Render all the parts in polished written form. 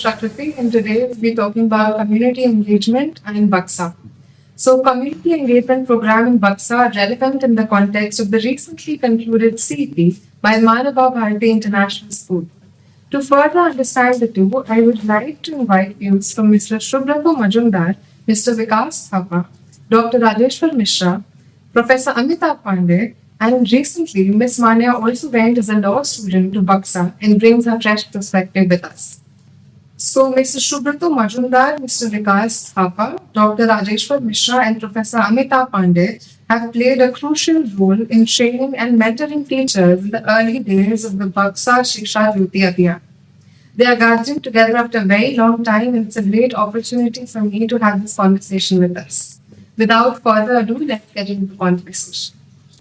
Prakriti, and today we'll be talking about community engagement and Buxa. So, community engagement program in Buxa are relevant in the context of the recently concluded CEP by Manava Bharati International School. To further understand the two, I would like to invite views from Mr. Shubhrata Majumdar, Mr. Vikas Thapa, Dr. Rajeshwar Mishra, Professor Amitabh Pandey, and recently Ms. Mania also went as a law student to Buxa and brings her fresh perspective with us. So, Mr. Shubhrata Majumdar, Mr. Vikas Thapa, Dr. Rajeshwar Mishra, and Professor Amitabh Pandey have played a crucial role in training and mentoring teachers in the early days of the Buxa Shiksha Jyoti Abhiyan. They are gathering together after a very long time, and it's a great opportunity for me to have this conversation with us. Without further ado, let's get into the conversation.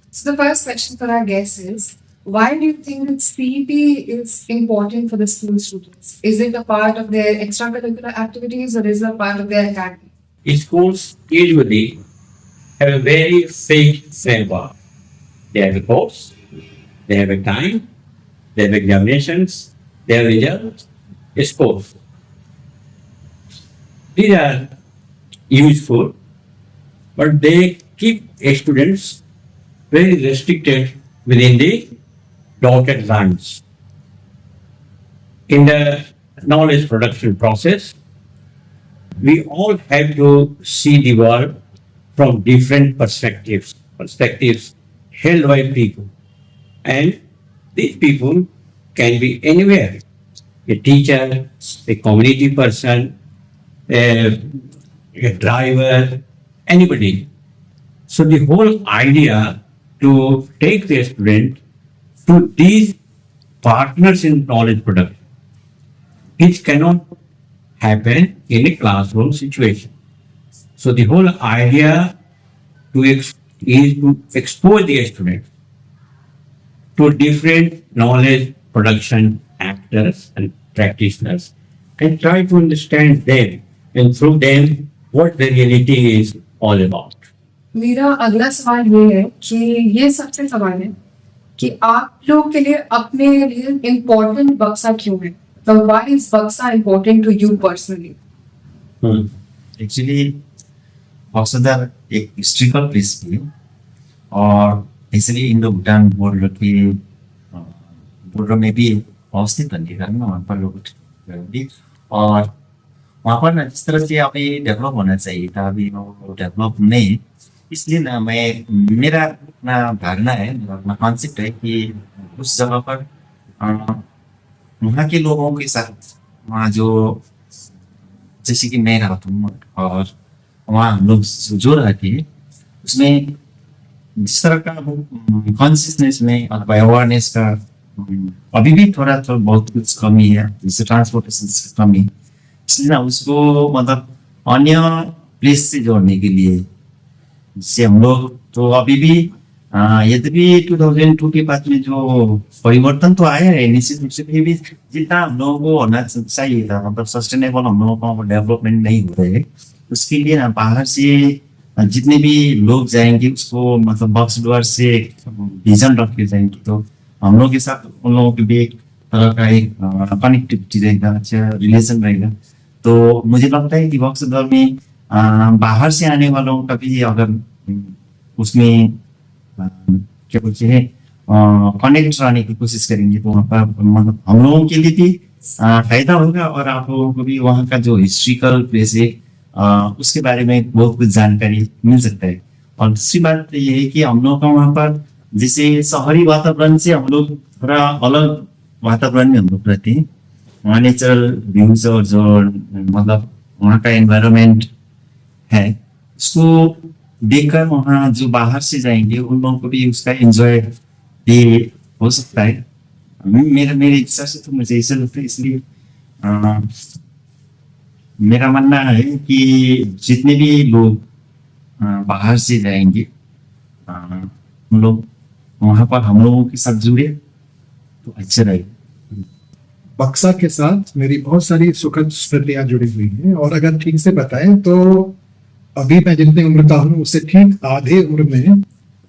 So, the first question for our guests is, why do you think that CEP is important for the school students? Is it a part of their extracurricular activities or is it a part of their academy? Schools usually have a very fixed framework. They have a course, they have a time, they have examinations, they have results, scores. These are useful, but they keep students very restricted within the dotted lines. In the knowledge production process, we all have to see the world from different perspectives held by people. And these people can be anywhere. A teacher, a community person, a driver, anybody. So the whole idea to take the student to these partners in knowledge production, which cannot happen in a classroom situation. So the whole idea is to expose the student to different knowledge production actors and practitioners and try to understand them and through them what the reality is all about. मेरा अगला सवाल ये है कि ये सबसे सवाल है कि आप लोग के लिए अपने लिए इम्पोर्टेंट बक्सा क्यों है? So why is Buxa important to you personally? Actually Buxar एक हिस्ट्रिकल प्लेस भी है और इसलिए इंडो भूटान बॉर्डर के बॉर्डर में भी अवस्थित है कारण वहाँ पर लोग भी और वहाँ पर ना जिस तरह से अभी डेवलप होना चाहिए था अभी वो डेवलप नहीं इसलिए ना मैं मेरा अपना धारणा है मेरा अपना कॉन्सेप्ट है कि उस जगह पर वहाँ के लोगों के साथ वहाँ जो जैसे कि मैं रहता हूँ और वहाँ हम लोग जो रहते हैं उसमें जिस तरह का कॉन्शियसनेस में अथवा अवेयरनेस का अभी भी थोड़ा बहुत कुछ कमी है जैसे ट्रांसपोर्टेशन की कमी इसलिए ना उसको मतलब अन्य प्लेस से जोड़ने के लिए जिससे हम लोग तो अभी भी यद्यपि 2002 के बाद में जो परिवर्तन तो आया है निश्चित रूप से फिर भी जितना हम लोगों को होना चाहिए था मतलब सस्टेनेबल हम लोगों को डेवलपमेंट नहीं हो रहे उसके लिए ना बाहर से जितने भी लोग जाएंगे उसको मतलब बक्स द्वार से विजन रख के जाएंगे तो हम लोग के साथ उन लोगों के भी एक तरह का एक कनेक्टिविटी रहेगा अच्छा रिलेशन रहेगा तो मुझे लगता है कि बक्स द्वार में बाहर से आने वालों का भी अगर उसमें क्या बोलते हैं कनेक्ट रहने की कोशिश करेंगे तो वहाँ पर मतलब हम लोगों के लिए भी फायदा होगा और आप लोगों को भी वहाँ का जो हिस्ट्रिकल प्लेस है उसके बारे में बहुत कुछ जानकारी मिल सकता है और दूसरी बात ये है कि हम लोग का वहाँ पर जैसे शहरी वातावरण से हम लोग थोड़ा अलग वातावरण में हम लोग रहते हैं वहाँ नेचुरल व्यूज और जो मतलब वहाँ का एनवायरनमेंट है उसको देखकर वहाँ जो बाहर से जाएंगे उन लोगों को भी उसका एंजॉय भी हो सकता है मेरे हिसाब से तो मुझे ऐसा लगता है इसलिए मेरा मानना है कि जितने भी लोग बाहर से जाएंगे हम लोग वहाँ पर हम लोगों के साथ जुड़े तो अच्छा रहेगा बक्सा के साथ मेरी बहुत सारी सुखद स्मृतियां जुड़ी हुई हैं और अगर ठीक से बताएं तो अभी मैं जितनी उम्र का हूँ उससे ठीक आधे उम्र में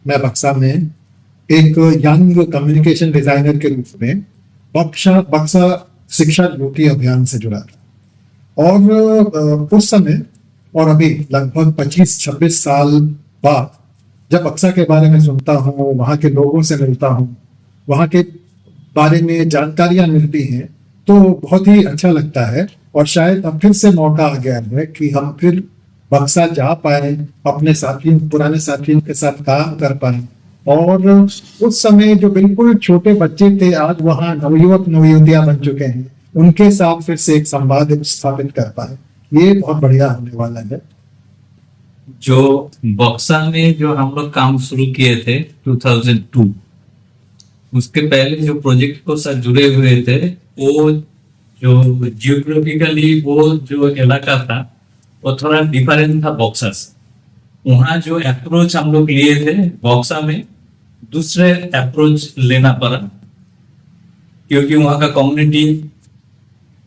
मैं बक्सा में एक यंग कम्युनिकेशन डिजाइनर के रूप में बक्सा शिक्षा ज्योति अभियान से जुड़ा था और उस समय और अभी लगभग 25-26 साल बाद जब बक्सा के बारे में सुनता हूँ, वहाँ के लोगों से मिलता हूँ, वहाँ के बारे में जानकारियां मिलती हैं, तो बहुत ही अच्छा लगता है। और शायद अब फिर से मौका आ गया है कि हम फिर बक्सा जा पाए, अपने साथियों, पुराने साथियों के साथ काम कर पाए। और उस समय जो बिल्कुल छोटे बच्चे थे, आज वहाँ नवयुवक नवयुवतियां बन चुके हैं, उनके साथ फिर से एक संवाद स्थापित कर पाए। ये बहुत बढ़िया होने वाला है। जो बक्सा में जो हम लोग काम शुरू किए थे 2002, उसके पहले जो प्रोजेक्ट को साथ जुड़े हुए थे, वो जो जियोग्राफिकली वो जो इलाका था वो थोड़ा डिफरेंट था बक्सा से। वहाँ जो अप्रोच हम लोग लिए थे, बक्सा में दूसरे अप्रोच लेना पड़ा, क्योंकि वहाँ का कम्युनिटी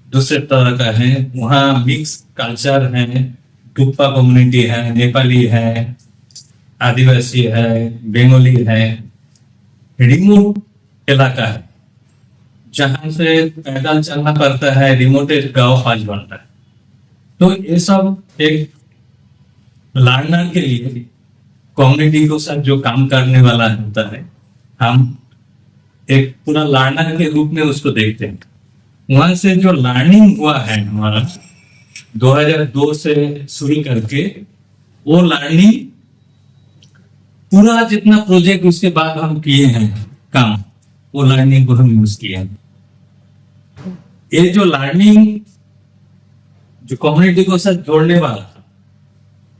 दूसरे तरह का है। वहाँ मिक्स कल्चर है, टुप्पा कम्युनिटी है, नेपाली है, आदिवासी है, बंगाली है। रिमोट इलाका है जहां से पैदल चलना पड़ता है, रिमोटेड गांव 5 घंटा है। तो ये सब एक लर्नर के लिए कम्युनिटी को साथ जो काम करने वाला होता है, हम एक पूरा लर्नर के रूप में उसको देखते हैं। वहां से जो लर्निंग हुआ है हमारा 2002 से शुरू करके, वो लर्निंग पूरा जितना प्रोजेक्ट उसके बाद हम किए हैं काम, वो लर्निंग को हम यूज किए हैं। ये जो लर्निंग जो कम्युनिटी को साथ जोड़ने वाला था,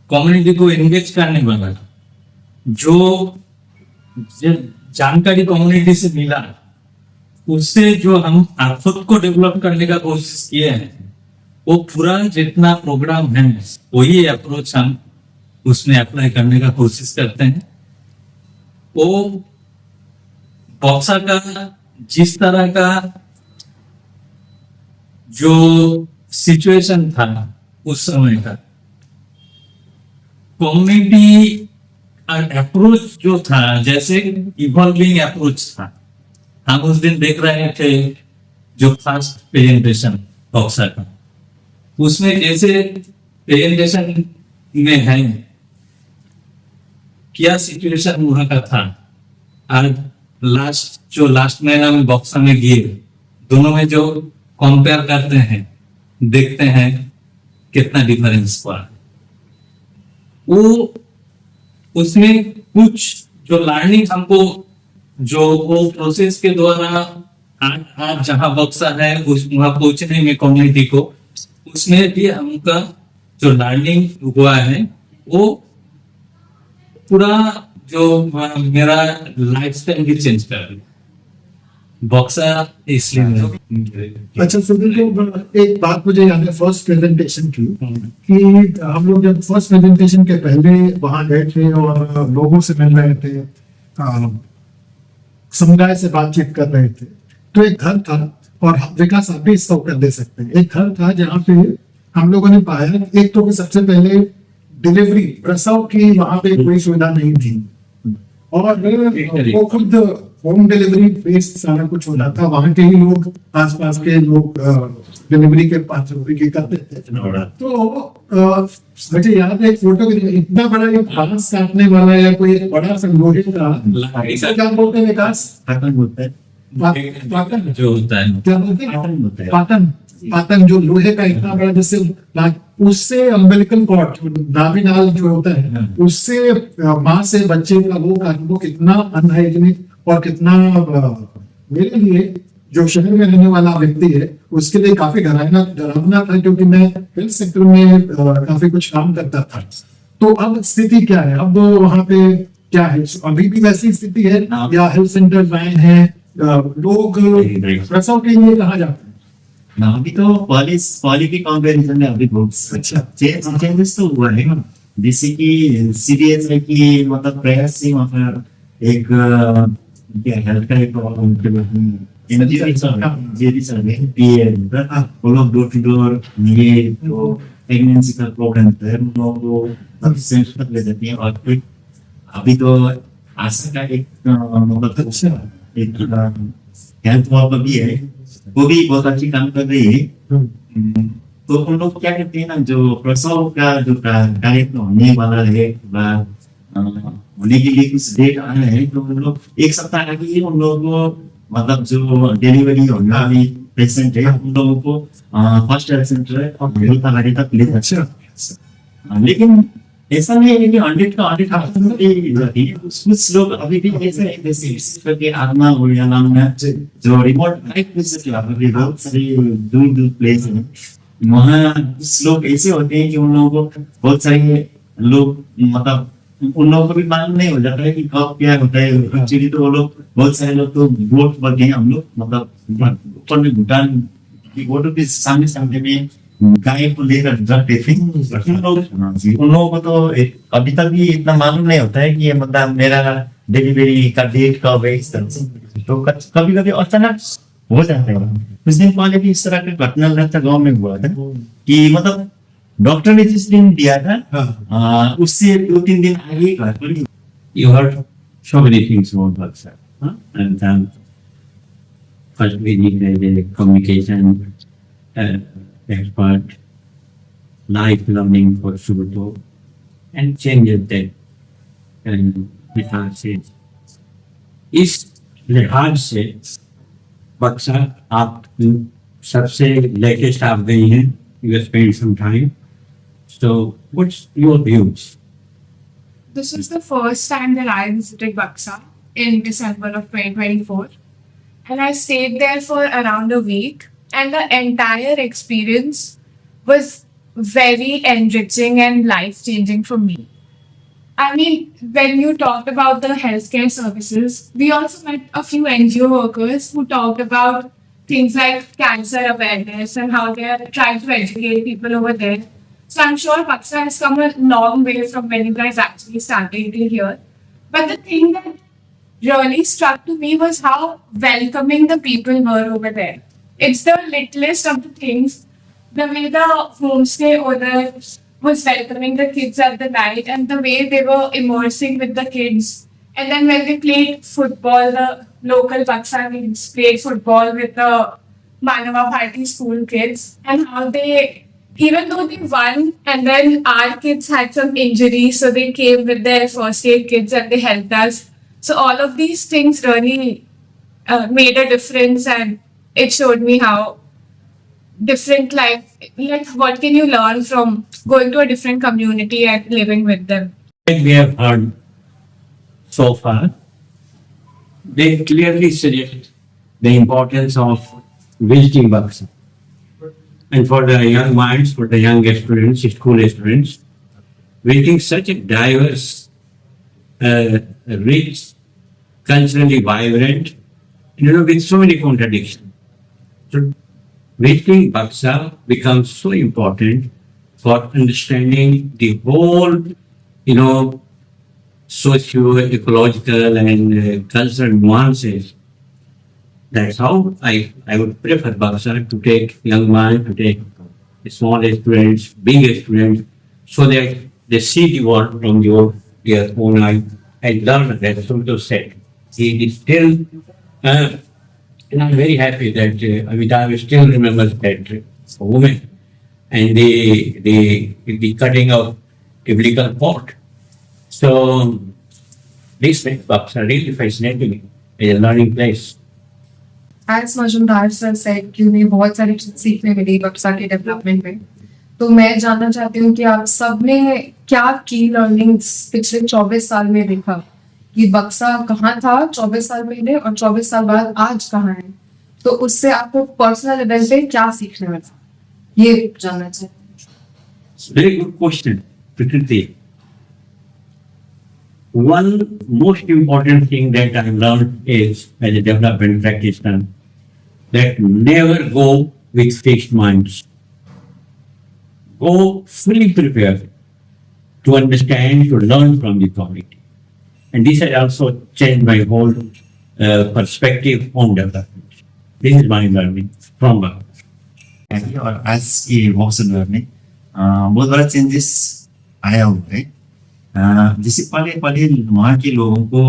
कम्युनिटी को एंगेज करने वाला था, जो जानकारी कम्युनिटी से मिला, उससे जो हम खुद को डेवलप करने का कोशिश किए हैं, वो पूरा जितना प्रोग्राम है वही अप्रोच हम उसमें अप्लाई करने का कोशिश करते हैं। वो बक्सा का जिस तरह का जो सिचुएशन था उस समय का, कम्युनिटी अप्रोच जो था, जैसे इवॉल्विंग अप्रोच था। हम उस दिन देख रहे थे जो फर्स्ट प्रेजेंटेशन बक्सा का, उसमें जैसे प्रेजेंटेशन में है क्या सिचुएशन वहां का था, और लास्ट महीना में बक्सा में गए, दोनों में जो कंपेयर करते हैं, देखते हैं कितना डिफरेंस हुआ। वो उसमें कुछ जो लर्निंग हमको, जो वो प्रोसेस के द्वारा आज जहां बक्सा है उस वहां पहुंचने में कम्युनिटी को, उसमें भी हमका जो लर्निंग हुआ है, वो पूरा जो मेरा लाइफ स्टाइल भी चेंज कर दिया बक्सा, इसलिए। अच्छा सुनील, तो एक बात मुझे याद है फर्स्ट प्रेजेंटेशन की, कि हम लोग जब फर्स्ट प्रेजेंटेशन के पहले वहां गए थे और लोगों से मिल रहे थे, समुदाय से बातचीत कर रहे थे, तो एक घर था, और विकास आप भी इसका उत्तर दे सकते हैं। एक घर था जहाँ पे हम लोगों ने पाया, एक तो सबसे पहले डिलीवरी, प्रसव की वहां पे कोई सुविधा नहीं थी, और वो खुद होम डिलीवरी बेस्ड सारा कुछ होता था। वहां के ही लोग, आसपास के लोग डिलीवरी के पास की करते थे। तो मुझे याद है एक फोटो, इतना बड़ा ये घास काटने वाला या कोई एक बड़ा सा लोहे का, क्या बोलते हैं विकास? पाटन बोलते हैं। पाटन जो होता है, क्या बोलते हैं? पाटन बोलते हैं। पाटन जो लोहे का इतना बड़ा, जैसे उससे अम्बिलिकल कॉर्ड, नाभिनाल जो होता है, उससे माँ से बच्चे का वो कितना अनहाइजीनिक और कितना मेरे लिए जो शहर में रहने वाला व्यक्ति है उसके लिए काफी डरावना था, क्योंकि मैं हेल्थ सेक्टर में काफी कुछ काम करता था। तो अब स्थिति क्या है? अब वहाँ पे क्या है? अभी भी वैसी स्थिति है या हेल्थ सेंटर वैन है? लोग प्रसव के लिए कहाँ जाते हैं? ना, अभी तो पहले की कंपैरिजन में अभी बहुत अच्छा, चेंजेस तो हुआ है। जैसे कि सीरियस है कि मतलब प्रयास से वहाँ पर एक हेल्थ का एक वो लोग डोर टू डोर ये तो प्रेगनेंसी का प्रॉब्लम है, हम लोग को सेंस तक ले जाती है। और फिर अभी तो आशा का एक मतलब एक हेल्थ वहाँ पर भी है, वो भी बहुत अच्छी काम कर रही है। तो उन लोग क्या करते हैं ना, जो प्रसव का जो कार्यक्रम होने वाला है होने के लिए कुछ डेट आ रहे हैं, तो उन लोग एक सप्ताह आगे ही उन लोगों को मतलब जो डिलीवरी होने वाली पेशेंट है उन लोगों को फर्स्ट हेल्थ सेंटर और हेल्थ तक ले जाते हैं। लेकिन ऐसा नहीं है कि 100 का 100 कुछ लोग अभी भी ऐसे हैं, जैसे विशेष के आत्मा हो या नाम में जो रिमोट लाइफ प्लेस के अभी बहुत सारी दूर दूर प्लेस है, वहाँ कुछ लोग ऐसे होते हैं कि उन लोगों को बहुत सारे लोग मतलब उन लोगों को भी मालूम नहीं हो जाता है कि कब क्या होता है। एक्चुअली तो वो लोग बहुत सारे लोग तो बोट पर गए, हम लोग मतलब ऊपर में भूटान की बोटों के सामने सामने में गाय को लेकर जाते थे। उन लोगों को तो अभी तक भी इतना मालूम नहीं होता है कि ये मतलब मेरा डिलीवरी का डेट कब है, इस तरह से। तो कभी कभी अचानक हो जाता है। कुछ दिन पहले भी इस तरह का घटना लगता गाँव में हुआ था कि मतलब डॉक्टर ने जिस दिन दिया था उससे 2-3 दिन आगे घर पर ही You heard so many things about Baksa. Huh? And first we need a communication expert, life learning for Suruto, and changes that लिहाज से इस लिहाज से बक्सा आप सबसे लेटेस्ट आप गई हैं, you spent some time. So what's your views? This was the first time that I visited Buxa in December of 2024. And I stayed there for around a week. And the entire experience was very enriching and life changing for me. I mean, when you talked about the healthcare services, we also met a few NGO workers who talked about things like cancer awareness and how they are trying to educate people over there. So I'm sure Buxa has come a long way from when you guys actually started here. But the thing that really struck to me was how welcoming the people were over there. It's the littlest of the things. The way the homestay owner was welcoming the kids at the night and the way they were immersing with the kids. And then when we played football, the local Buxa kids played football with the Manava Bharti school kids, and how they, even though they won, and then our kids had some injuries, so they came with their first aid kits and they helped us. So all of these things really made a difference, and it showed me how different life, like what can you learn from going to a different community and living with them. Like we have heard so far, they clearly suggest the importance of visiting Buxa. And for the young minds, for the young students, school students, visiting such a diverse, rich, culturally vibrant, with so many contradictions. So visiting Buxa becomes so important for understanding the whole, socio-ecological and cultural nuances. That's how I would prefer Buxa to take young minds, to take small students, big students, so that they see the world from their own eye and learn that Suruto said. He is still, and I'm very happy that Amitabh still remembers that woman and the cutting of biblical pot. So this makes Buxa really fascinating as a learning place. As Majumdar sir said कि उन्हें बहुत सारी चीज़ सीखने मिली बक्सा के development में। तो मैं जानना चाहती हूँ कि आप सब ने क्या की लर्निंग्स पिछले 24 साल में देखा कि बक्सा कहाँ था 24 साल पहले और 24 साल बाद आज कहाँ है, तो उससे आपको पर्सनल लेवल पे क्या सीखने मिला, ये जानना चाहती हूँ। Very good question, Prakriti. One most important thing that I learned is, as a development practitioner, that never go with fixed minds. Go fully prepared to understand, to learn from the community. And this has also changed my whole perspective on development. This is my learning from Bhagavad. और आज ये वर्ष में बहुत बड़ा changes आया हुआ है। जैसे पहले वहाँ के लोगों को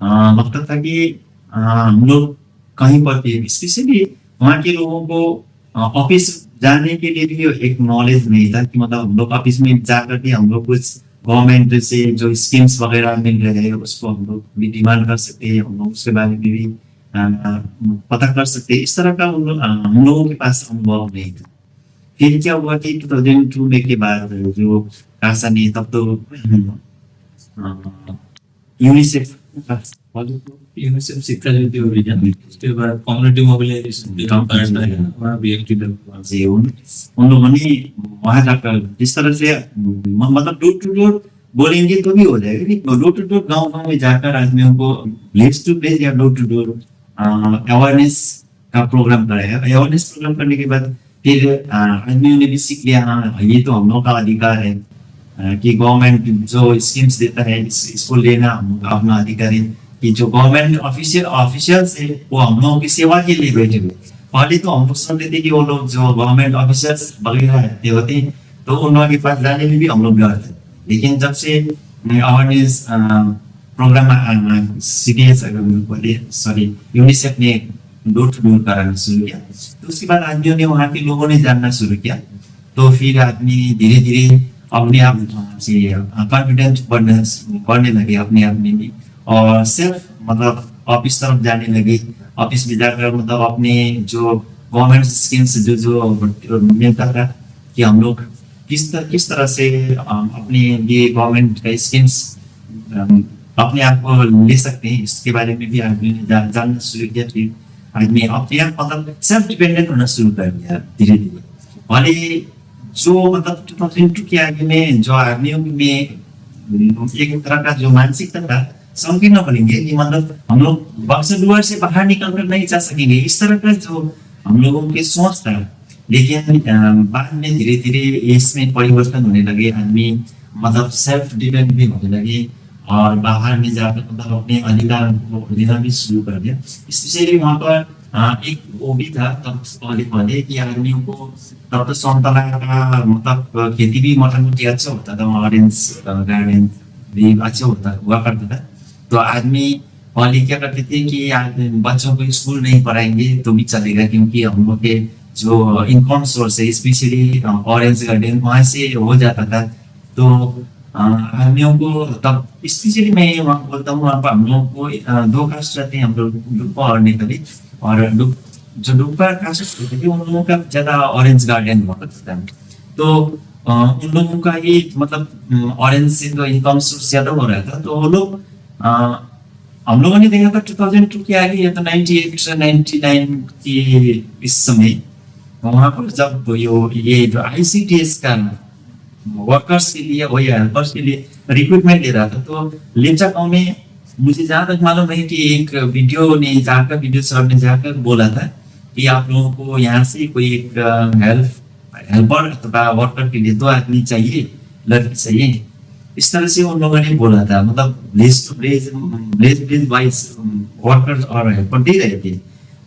लगता था कि हम लोग कहीं पर भी, स्पेशली वहाँ के लोगों को ऑफिस जाने के लिए भी एक नॉलेज नहीं था कि मतलब हम लोग ऑफिस में जाकर के हम लोग कुछ गवर्नमेंट से जो स्कीम्स वगैरह मिल रहे हैं उसको हम लोग भी डिमांड कर सकते हैं, हम लोग उसके बारे में भी पता कर सकते हैं। इस तरह का हम लोगों के पास अनुभव नहीं था। फिर क्या हुआ कि 2002 में के बाद जो कासा ने तब तो यूनिसेफ यूनिसेफ शिक्षा नीति अभियान, उसके बाद कम्युनिटी मोबिलाइजेशन वहाँ भी एक्टिव से उन लोगों ने वहां जाकर जिस तरह से मतलब डोर टू डोर बोलेंगे तो भी हो जाएगा, नहीं डोर टू डोर गांव गांव में जाकर आदमियों को प्लेस टू प्लेस या डोर टू डोर अवेयरनेस का प्रोग्राम कराया। अवेयरनेस प्रोग्राम करने के बाद फिर आदमियों ने भी सीख लिया, हाँ ये तो हम लोग का अधिकार है कि गवर्नमेंट जो स्कीम्स देता है इसको लेना हम लोग का अपना अधिकार है, कि जो गवर्नमेंट ऑफिशियल्स है वो हम लोगों की सेवा के लिए बैठे हुए। पहले तो हम लोग सुनते थे कि वो लोग जो गवर्नमेंट ऑफिशियल्स वगैरह रहते होते तो उन लोगों के पास जाने में भी हम लोग डरते, लेकिन जब से awareness programme CDS sorry UNICEF ने डोर टू डोर कराना शुरू किया, तो उसके बाद आदमियों ने वहाँ के लोगों ने जानना शुरू किया। तो फिर आदमी धीरे धीरे अपने आप से कॉन्फिडेंस बढ़ने लगे अपने आप में भी, और सिर्फ मतलब ऑफिस तरफ जाने लगे। ऑफिस में जाकर मतलब अपने जो गवर्नमेंट स्कीम्स जो मिलता था कि हम लोग किस तरह से अपने लिए गवर्नमेंट का स्कीम्स अपने आप को ले सकते हैं, इसके बारे में भी आदमी ने जानना शुरू किया। फिर आदमी अपने आप मतलब सेल्फ डिपेंडेंट होना शुरू कर दिया धीरे धीरे। पहले जो मतलब 2002 के आगे में जो आदमियों में एक तरह का जो मानसिकता था संकीर्ण बनेंगे कि मतलब हम लोग बक्सा दुआर से बाहर निकल कर नहीं जा सकेंगे, इस तरह का जो हम लोगों की सोच था। लेकिन बाद में धीरे धीरे इसमें परिवर्तन होने लगे, आदमी मतलब सेल्फ डिपेंड भी होने लगे और बाहर में जाकर मतलब अपने अधिकार को लेना भी शुरू कर दिया। स्पेशली वहाँ पर एक वो भी था तब पहले कि आदमियों को तब तो संतरा का मतलब खेती भी मोटा मोटी अच्छा होता था, ऑरेंज गार्डन भी अच्छा हुआ करता था। तो आदमी पहले क्या करते थे कि बच्चों को स्कूल नहीं पढ़ाएंगे तो भी चलेगा, क्योंकि हम लोग के जो इनकम सोर्स है स्पेशली ऑरेंज गार्डन वहाँ से हो जाता था। तो आदमियों को तब स्पेशली मैं वहाँ बोलता हूँ वहाँ पर हम लोग को दो कास्ट रहते हैं, हम लोग डुप्पा और नेपाली। और जो डुप्पा कास्ट होते थे उन लोगों का ज्यादा ऑरेंज गार्डन हुआ करता था। तो उन लोगों का ये मतलब ऑरेंज से तो इनकम सोर्स ज्यादा हो रहा था। तो वो लोग हम लोगों ने देखा था 2002 के आगे या तो 98 99 के इस समय वहाँ पर जब ये जो ICTS का वर्कर्स के लिए वही हेल्पर्स के लिए रिक्रूटमेंट ले रहा था, तो लेप्चा गाँव में मुझे जहाँ तक मालूम है कि एक वीडियो सर ने जाकर बोला था कि आप लोगों को यहाँ से कोई एक हेल्पर अथवा वर्कर के लिए 2 आदमी चाहिए, लड़की चाहिए, इस तरह से उन लोगों ने बोला था। मतलब ब्लेज वाइज वर्कर्स और हेल्पर दे रहे थे,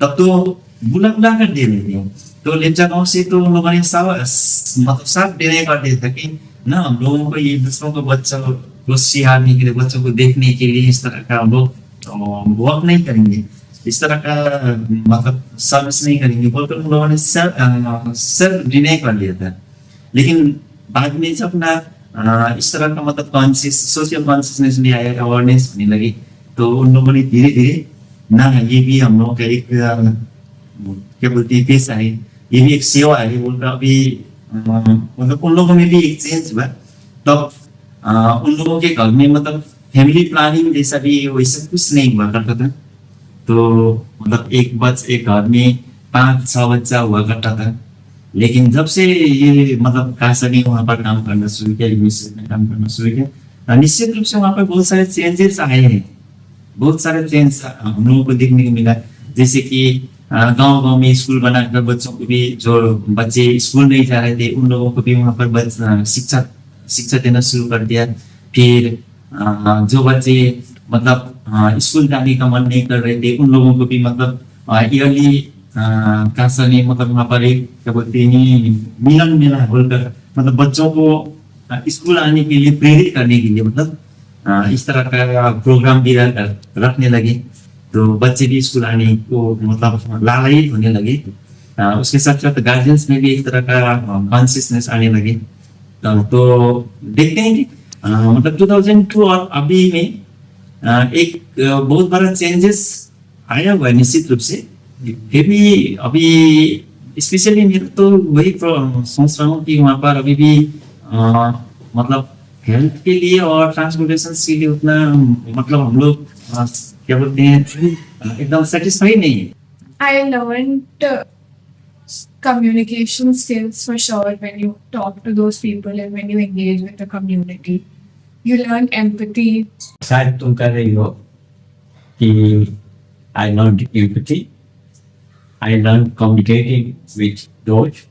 तब तो बुला कर दे रहे थे। तो लेप्चा गाँव से तो उन लोगों ने साफ डिनाई कर दिया था कि ना हम लोगों को ये दूसरों को बच्चों को सिखाने के लिए, बच्चों को देखने के लिए इस तरह का हम लोग वर्क नहीं करेंगे, इस तरह का मतलब सर्विस नहीं करेंगे बोलकर उन लोगों ने सेल्फ डिनाई कर लिया था। लेकिन बाद में जब ना इस तरह का मतलब सोशल कॉन्शियसनेस में आया, अवेयरनेस होने लगी, तो उन लोगों ने धीरे धीरे ना ये भी हम लोग का एक क्या बोलते हैं पेशा है, ये भी एक सेवा है बोलकर अभी मतलब उन लोगों में भी एक चेंज हुआ। तब उन लोगों के घर में मतलब फैमिली प्लानिंग जैसा भी वैसा कुछ नहीं हुआ करता था। तो मतलब एक घर में 5-6 बच्चा हुआ करता था। लेकिन जब से ये मतलब कासा ने वहाँ पर काम करना शुरू किया, यूनिसेफ में काम करना शुरू किया, निश्चित रूप से वहाँ पर बहुत सारे चेंजेस आए हैं, बहुत सारे चेंज हम लोगों को देखने को मिला। जैसे कि गांव में स्कूल बनाकर बच्चों को भी, जो बच्चे स्कूल नहीं जा रहे थे उन लोगों को भी वहाँ पर शिक्षा देना शुरू कर दिया। फिर जो बच्चे मतलब स्कूल जाने का मन नहीं कर रहे थे उन लोगों को भी मतलब ईयरली कासा ने मतलब वहाँ पर एक क्या बोलते हैं मिलन मेला बोलकर मतलब बच्चों को स्कूल आने के लिए प्रेरित करने के लिए मतलब इस तरह का प्रोग्राम भी रखने लगे। तो बच्चे भी स्कूल आने को मतलब लालायित होने लगे। उसके साथ साथ गार्जियंस में भी एक तरह का कॉन्शियसनेस आने लगे। तो देखते हैं कि मतलब 2002 और अभी में एक बहुत बड़ा चेंजेस आया हुआ है निश्चित रूप से। फिर भी अभी स्पेशली मैं तो वही सोच रहा हूँ कि वहाँ पर अभी भी मतलब हेल्थ के लिए और ट्रांसपोर्टेशन के लिए उतना मतलब हम लोग क्या बोलते हैं एकदम सेटिस्फाइड नहीं है। I learned communication skills for sure when you talk to those people and when you engage with the community. You learn empathy. शायद तुम कर रही हो कि I learned empathy, I learned communicating with those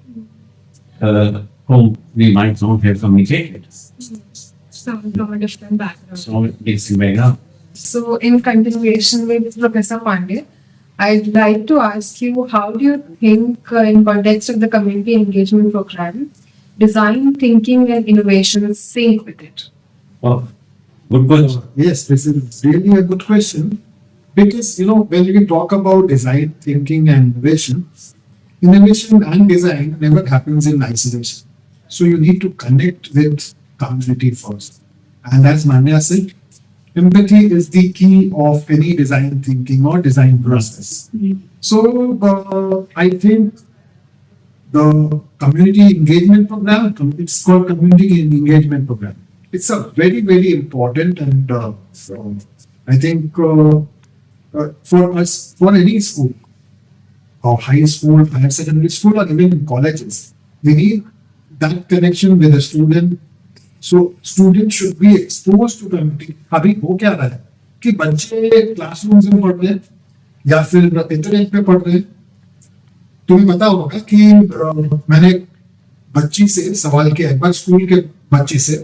whom we might not have communicated. Some from a different background. So it's very now. So, in continuation with Professor Pandey, I'd like to ask you, how do you think, in context of the community engagement program, design thinking and innovation sync with it? Oh, good question. Yes, this is really a good question because when we talk about design thinking and innovation and design never happens in isolation. So you need to connect with community first, and as Manya said, empathy is the key of any design thinking or design process. So I think the community engagement program, it's called community engagement program. It's a very, very important and I think for us, for any school, or high school, higher secondary school, or even in colleges, we need that connection with the student. So students should be exposed to community. अभी हो क्या रहा है कि बच्चे classrooms में पढ़ रहे हैं या फिर इंटरनेट पे पढ़ रहे हैं। तुम्हें पता होगा कि मैंने बच्ची से सवाल किया एक बार स्कूल के बच्ची से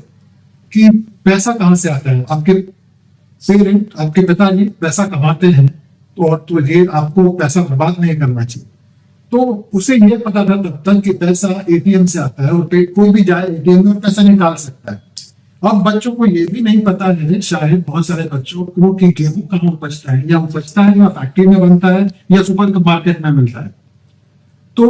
कि पैसा कहाँ से आता है, आपके पेरेंट आपके पिताजी पैसा कमाते हैं तो ये आपको पैसा बर्बाद नहीं करना चाहिए। तो उसे ये पता था तब तक कि पैसा एटीएम से आता है और कोई भी जाए एटीएम में पैसा निकाल सकता है। अब बच्चों को ये भी नहीं पता है, शायद बहुत सारे बच्चों को, कि गेहूं कहाँ उपजता है, या उपजता है या फैक्ट्री में बनता है या सुपर मार्केट में मिलता है। तो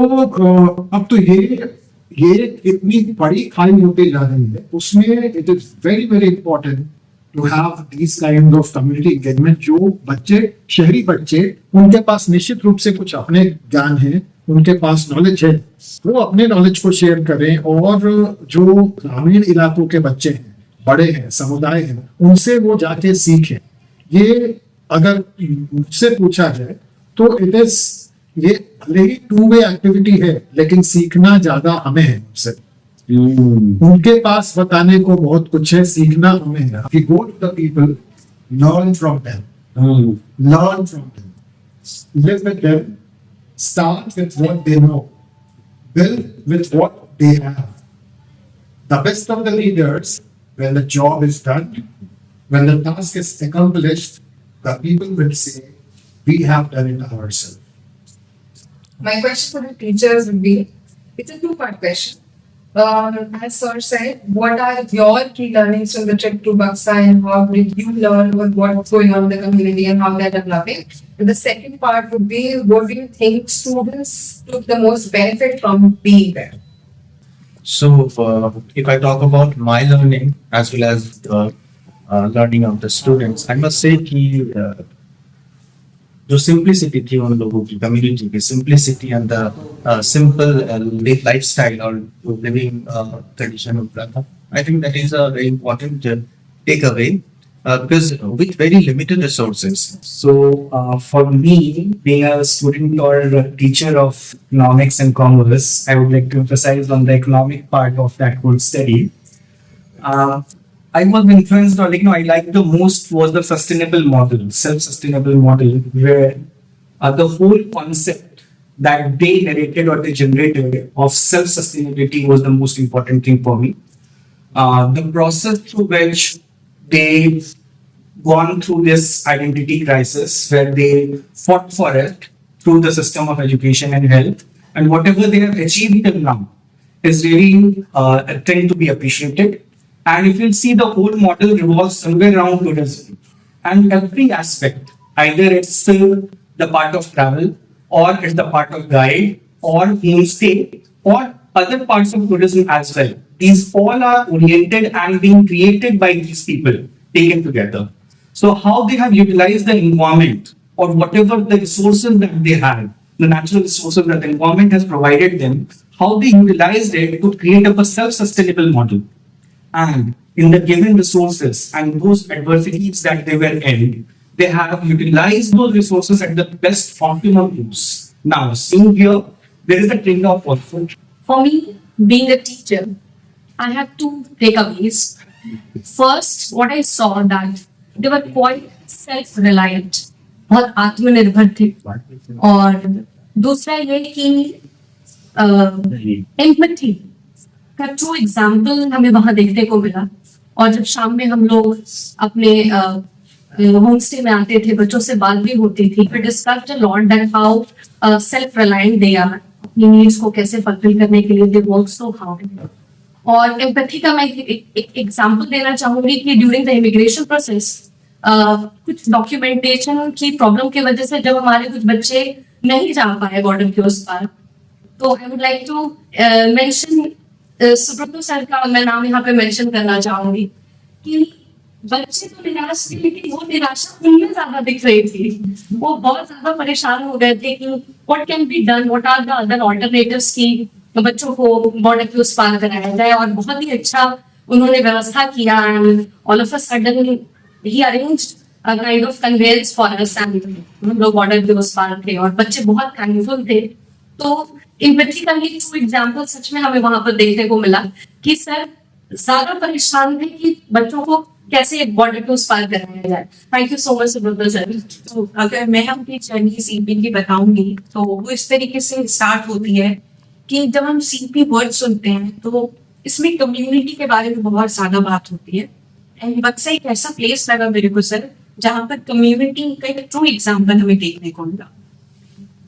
अब तो ये इतनी बड़ी खाई होती जा रही है, उसमें it is very very important to have this kind of community engagement. जो बच्चे, शहरी बच्चे, उनके पास निश्चित रूप से कुछ अपने ज्ञान है, उनके पास नॉलेज है, वो अपने नॉलेज को शेयर करें, और जो ग्रामीण इलाकों के बच्चे हैं, बड़े हैं, समुदाय हैं, उनसे वो जाके सीखें। ये अगर मुझसे पूछा जाए तो इट इज, ये भले ही टू वे एक्टिविटी है, लेकिन सीखना ज्यादा हमें है उनसे। उनके पास बताने को बहुत कुछ है, सीखना हमें है। कि go to the people, learn from them, learn from them, live with them, start with what they know, build with what they have. The best of the leaders, when the job is done, when the task is accomplished, the people will say, we have done it ourselves. My question for the teachers would be, it's a two-part question. As Sir said, what are your key learnings from the trip to Buxa, and how did you learn what's going on in the community and how they're developing? And the second part would be, what do you think students took the most benefit from being there? So, if I talk about my learning as well as the learning of the students, I must say कि जो simplicity थी उन लोगों की, community की simplicity and the simple lifestyle or living tradition of Prata, I think that is a very important takeaway because with very limited resources. So, for me, being a student or a teacher of economics and commerce, I would like to emphasize on the economic part of that whole study. I was influenced, or I liked the most was the sustainable model, self-sustainable model, where the whole concept that they narrated or they generated of self-sustainability was the most important thing for me. The process through which they gone through this identity crisis, where they fought for it through the system of education and health, and whatever they have achieved till now is really a thing to be appreciated. And if you'll see, the whole model revolves somewhere around tourism, and every aspect, either it's the part of travel or it's the part of guide or homestay or other parts of tourism as well. These all are oriented and being created by these people taken together. So how they have utilized the environment or whatever the resources that they have, the natural resources that the environment has provided them, how they utilized it to create up a self-sustainable model. And in the given resources and those adversities that they were in, they have utilized those resources at the best optimum use. Now, seeing here, there is a trade-off also. For me, being a teacher, I have two takeaways. First, what I saw that they were quite self-reliant और आत्मनिर्भर थे और दूसरा ये कि empathy का true example हमें वहां देखने को मिला और जब शाम में हम लोग अपने होम स्टे में आते थे बच्चों से बात भी होती थी we discussed a lot that how self reliant they are अपनी नीड्स को कैसे फुलफिल करने के लिए दे वर्क सो हार्ड और एम्पैथी का मैं एक एग्जांपल देना चाहूंगी कि ड्यूरिंग द इमिग्रेशन प्रोसेस कुछ डॉक्यूमेंटेशन की प्रॉब्लम की वजह से जब हमारे कुछ बच्चे नहीं जा पाए बॉर्डर के उस पार तो I would like to mention Subroto sir का मैं नाम यहाँ पे मेंशन करना चाहूंगी कि बच्चे तो निराश थे लेकिन वो निराशा उनमें ज्यादा दिख रही थी वो बहुत ज्यादा परेशान हो गए थे कि what can be done what are the other alternatives की बच्चों को बॉर्डर के उस पार कराया जाए और बहुत ही अच्छा उन्होंने व्यवस्था किया and all of a sudden he arranged a kind of conveyance for us and हम लोग बॉर्डर के उस पार थे और बच्चे बहुत थैंकफुल थे तो एम्पैथी का ये ट्रू एग्जांपल सच में हमें वहां पर देखने को मिला कि सर ज्यादा परेशान थे कि बच्चों को कैसे बॉर्डर के उस पार कराया जाए thank you so much Subroto sir तो अगर मैं अपनी जर्नी सीपी की बताऊंगी तो वो इस तरीके से स्टार्ट होती है कि जब हम सीपी वर्ड सुनते हैं तो इसमें कम्युनिटी के बारे में बहुत ज्यादा बात होती है एंड बक्सा एक ऐसा प्लेस लगा मेरे को सर जहाँ पर कम्युनिटी का एक ट्रू एग्जाम्पल हमें देखने को मिला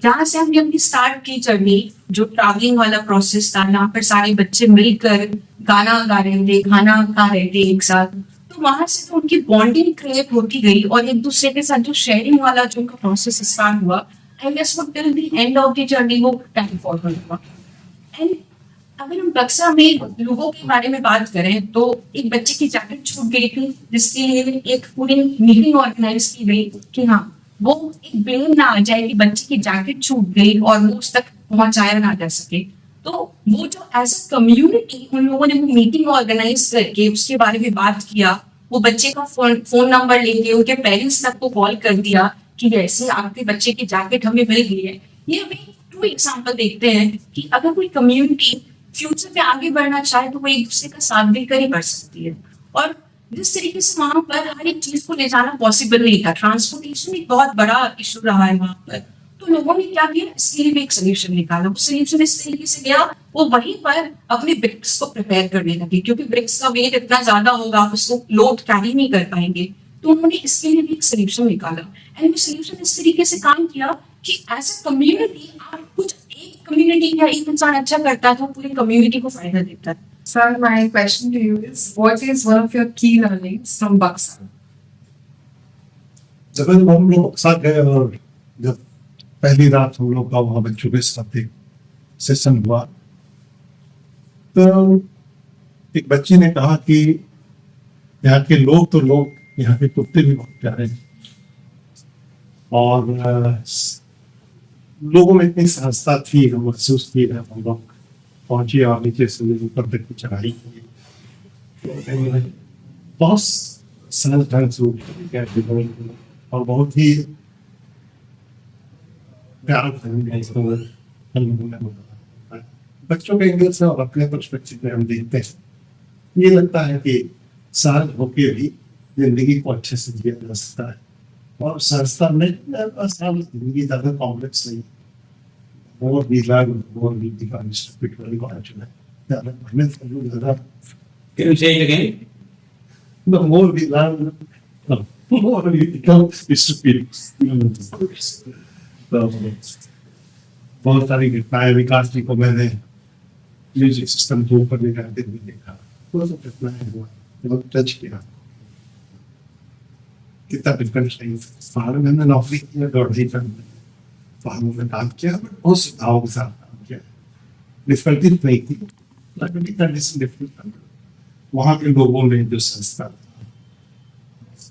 जहाँ से हमने अपनी स्टार्ट की जर्नी जो ट्रैवलिंग वाला प्रोसेस था जहाँ पर सारे बच्चे मिलकर गाना गा रहे थे खाना खा रहे थे एक साथ तो वहां से तो उनकी बॉन्डिंग क्रिएट होती गई और एक दूसरे के साथ जो शेयरिंग वाला जो उनका प्रोसेस स्टार्ट हुआ आई गेस वो till the end of the journey वो टाइम फॉरवर्ड हुआ एंड अगर हम बक्सा में लोगों के बारे में बात करें तो एक बच्चे की जैकेट छूट गई थी जिसके लिए एक पूरी मीटिंग ऑर्गेनाइज की गई कि हाँ वो एक ब्लेम ना आ जाए कि बच्चे की जैकेट छूट गई और वो उस तक पहुंचाया ना जा सके तो वो जो एज अ कम्युनिटी उन लोगों ने वो मीटिंग ऑर्गेनाइज करके उसके बारे में बात किया वो बच्चे का फोन नंबर लेके उनके पेरेंट्स तक को कॉल कर दिया कि ऐसे आपके बच्चे की जैकेट हमें मिल गई है ये हमें टू एग्जाम्पल देखते हैं कि अगर कोई कम्युनिटी फ्यूचर में आगे बढ़ना चाहे तो वो एक दूसरे का साथ देकर ही बढ़ सकती है और जिस तरीके से वहां पर हर एक चीज को ले जाना पॉसिबल नहीं था ट्रांसपोर्टेशन एक बहुत बड़ा इशू रहा है वहां पर तो लोगों ने क्या किया इसके लिए भी एक सोल्यूशन निकाला वो सोल्यूशन इस तरीके से गया वो वहीं पर अपने ब्रिक्स को प्रिपेयर करने लगे क्योंकि ब्रिक्स का वेट इतना ज्यादा होगा आप उसको लोड कैरी नहीं कर पाएंगे तो उन्होंने इसके लिए भी एक सोल्यूशन निकाला एंड वो सोल्यूशन इस तरीके से काम किया कि एज ए कम्युनिटी आप कुछ एक कम्युनिटी या एक इंसान अच्छा करता है तो पूरी कम्युनिटी को फायदा देता है Sir, my question to you is, what is one of your key learnings from Buxa? जब हम लोग बक्सा गए और जब पहली रात हम लोग का वहाँ बच्चों के साथ एक सेशन हुआ तो एक बच्ची ने कहा कि यहाँ के लोग तो लोग यहाँ के कुत्ते भी बहुत प्यारे हैं और लोगों में इतनी सहजता थी हम महसूस किए हम लोग पहुंची और नीचे से ऊपर तक की चढ़ाई की बहुत सहज ढंग से और बहुत ही प्यार बच्चों के एंगल से और अपने पर्सपेक्टिव में हम देखते हैं ये लगता है कि सहज होके भी जिंदगी को अच्छे से जिया जा सकता है और सहजता में आसान जिंदगी ज्यादा कॉम्प्लेक्स नहीं more we learn, more we become spiritually fortunate. Can you say it again? The more we learn, the more we become spiritual. बहुत सारी घटनाएं विकास जी को मैंने म्यूजिक सिस्टम के ऊपर निकालते हुए देखा बहुत सारी घटनाएं हुआ बहुत टच किया कितना डिफरेंट नहीं पहाड़ में मैंने नौकरी किया दौड़ ही पहाड़ों में काम किया बहुत सुविधाओं के साथ काम डिफिकल्टी नहीं थी, डिफरेंट वहाँ के लोगों में जो संस्था था,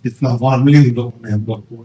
इतना वार्मली लोगों ने हम लोग को